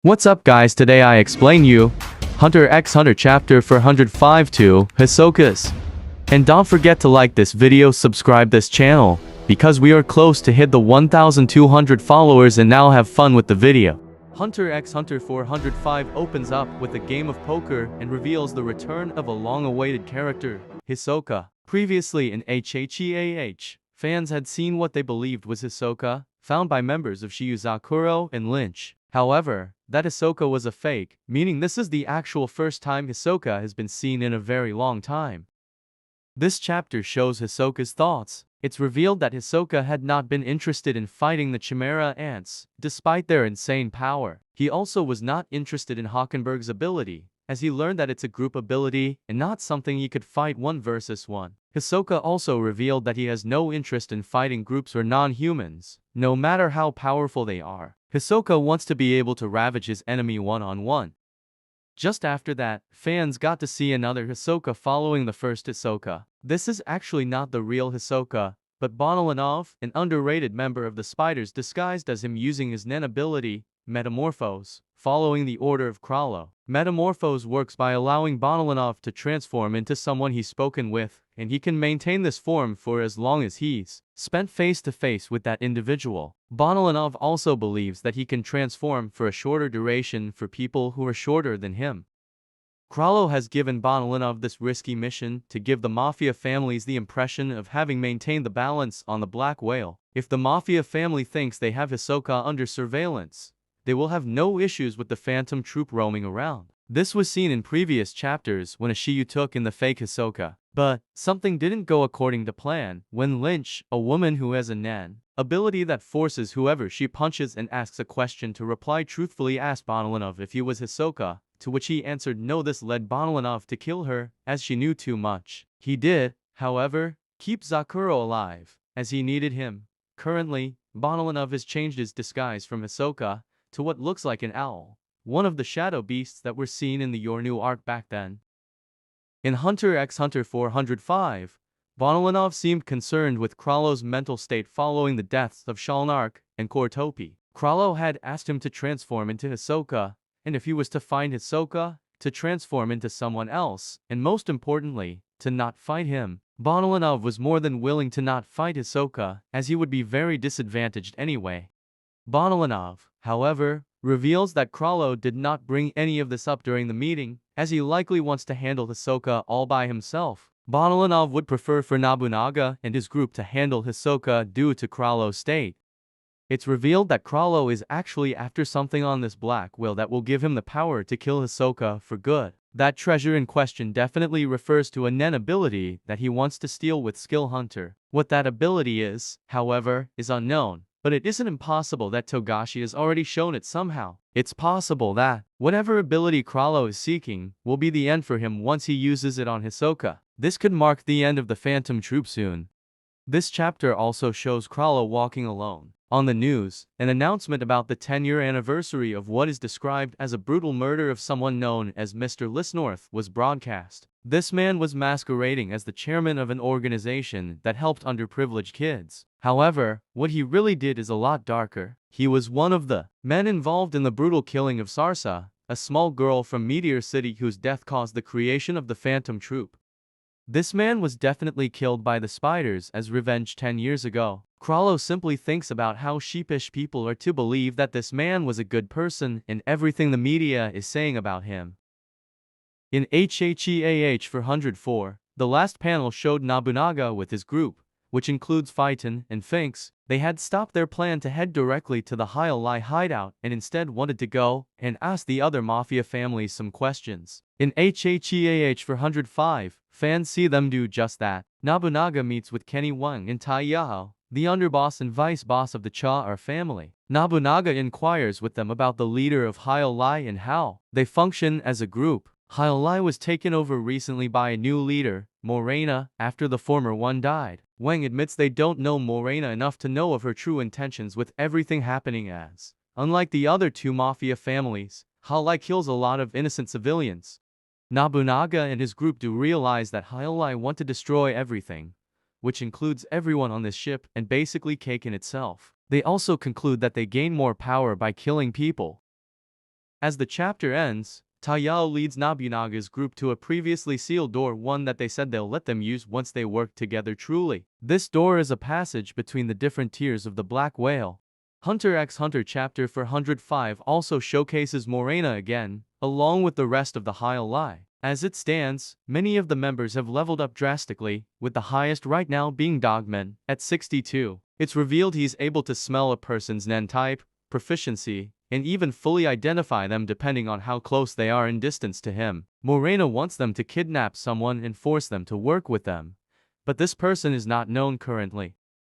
What's up guys, today I explain you Hunter x Hunter chapter 405 TwoHisokas. And don't forget to like this video, subscribe this channel, because we are close to hit the 1200 followers and now have fun with the video. Hunter x Hunter 405 opens up with a game of poker and reveals the return of a long-awaited character, Hisoka. Previously in HHEAH, fans had seen what they believed was Hisoka, found by members of Shiuzakuro and Lynch. However, that Hisoka was a fake, meaning this is the actual first time Hisoka has been seen in a very long time. This chapter shows Hisoka's thoughts. It's revealed that Hisoka had not been interested in fighting the Chimera Ants, despite their insane power. He also was not interested in Hockenberg's ability, as he learned that it's a group ability and not something he could fight one versus one. Hisoka also revealed that he has no interest in fighting groups or non-humans, no matter how powerful they are. Hisoka wants to be able to ravage his enemy one-on-one. Just after that, fans got to see another Hisoka following the first Hisoka. This is actually not the real Hisoka, but Bonolanov, an underrated member of the Spiders disguised as him using his Nen ability, Metamorphose, following the order of Chrollo. Metamorphose works by allowing Bonolanov to transform into someone he's spoken with, and he can maintain this form for as long as he's spent face-to-face with that individual. Bonolanov also believes that he can transform for a shorter duration for people who are shorter than him. Chrollo has given Bonolanov this risky mission to give the Mafia families the impression of having maintained the balance on the Black Whale. If the Mafia family thinks they have Hisoka under surveillance, they will have no issues with the Phantom Troop roaming around. This was seen in previous chapters when a Shiyu took in the fake Hisoka. But something didn't go according to plan when Lynch, a woman who has a Nen ability that forces whoever she punches and asks a question to reply truthfully, asked Bonolanov if he was Hisoka, to which he answered no. This led Bonolanov to kill her, as she knew too much. He did, however, keep Zakuro alive, as he needed him. Currently, Bonolanov has changed his disguise from Hisoka to what looks like an owl, one of the shadow beasts that were seen in the Your New arc back then. In Hunter x Hunter 405, Bonolanov seemed concerned with Chrollo's mental state following the deaths of Shalnark and Kortopi. Chrollo had asked him to transform into Hisoka, and if he was to find Hisoka, to transform into someone else, and most importantly, to not fight him. Bonolanov was more than willing to not fight Hisoka, as he would be very disadvantaged anyway. Bonolanov, however, reveals that Chrollo did not bring any of this up during the meeting, as he likely wants to handle Hisoka all by himself. Bonolanov would prefer for Nobunaga and his group to handle Hisoka due to Chrollo's state. It's revealed that Chrollo is actually after something on this Black Whale that will give him the power to kill Hisoka for good. That treasure in question definitely refers to a Nen ability that he wants to steal with Skill Hunter. What that ability is, however, is unknown. But it isn't impossible that Togashi has already shown it somehow. It's possible that whatever ability Chrollo is seeking will be the end for him once he uses it on Hisoka. This could mark the end of the Phantom Troop soon. This chapter also shows Chrollo walking alone. On the news, an announcement about the 10-year anniversary of what is described as a brutal murder of someone known as Mr. Lisnorth was broadcast. This man was masquerading as the chairman of an organization that helped underprivileged kids. However, what he really did is a lot darker. He was one of the men involved in the brutal killing of Sarsa, a small girl from Meteor City whose death caused the creation of the Phantom Troop. This man was definitely killed by the Spiders as revenge 10 years ago. Chrollo simply thinks about how sheepish people are to believe that this man was a good person and everything the media is saying about him. In HHEAH 404, the last panel showed Nobunaga with his group, which includes Phaeton and Finks. They had stopped their plan to head directly to the Heil-Ly hideout and instead wanted to go and ask the other Mafia families some questions. In HHEAH 405, fans see them do just that. Nobunaga meets with Kenny Wang and Tai Yao, the underboss and vice boss of the Cha-Ar family. Nobunaga inquires with them about the leader of Heil-Ly and how they function as a group. Heil-Ly was taken over recently by a new leader, Morena, after the former one died. Wang admits they don't know Morena enough to know of her true intentions with everything happening as. Unlike the other two Mafia families, Heil-Ly kills a lot of innocent civilians. Nobunaga and his group do realize that Heil-Ly want to destroy everything, which includes everyone on this ship and basically Kaken itself. They also conclude that they gain more power by killing people. As the chapter ends, Tayao leads Nobunaga's group to a previously sealed door, one that they said they'll let them use once they work together truly. This door is a passage between the different tiers of the Black Whale. Hunter x Hunter chapter 405 also showcases Morena again, along with the rest of the Heil-Ly. As it stands, many of the members have leveled up drastically, with the highest right now being Dogman, at 62. It's revealed he's able to smell a person's Nen type, proficiency, and even fully identify them depending on how close they are in distance to him. Morena wants them to kidnap someone and force them to work with them. But this person is not known currently.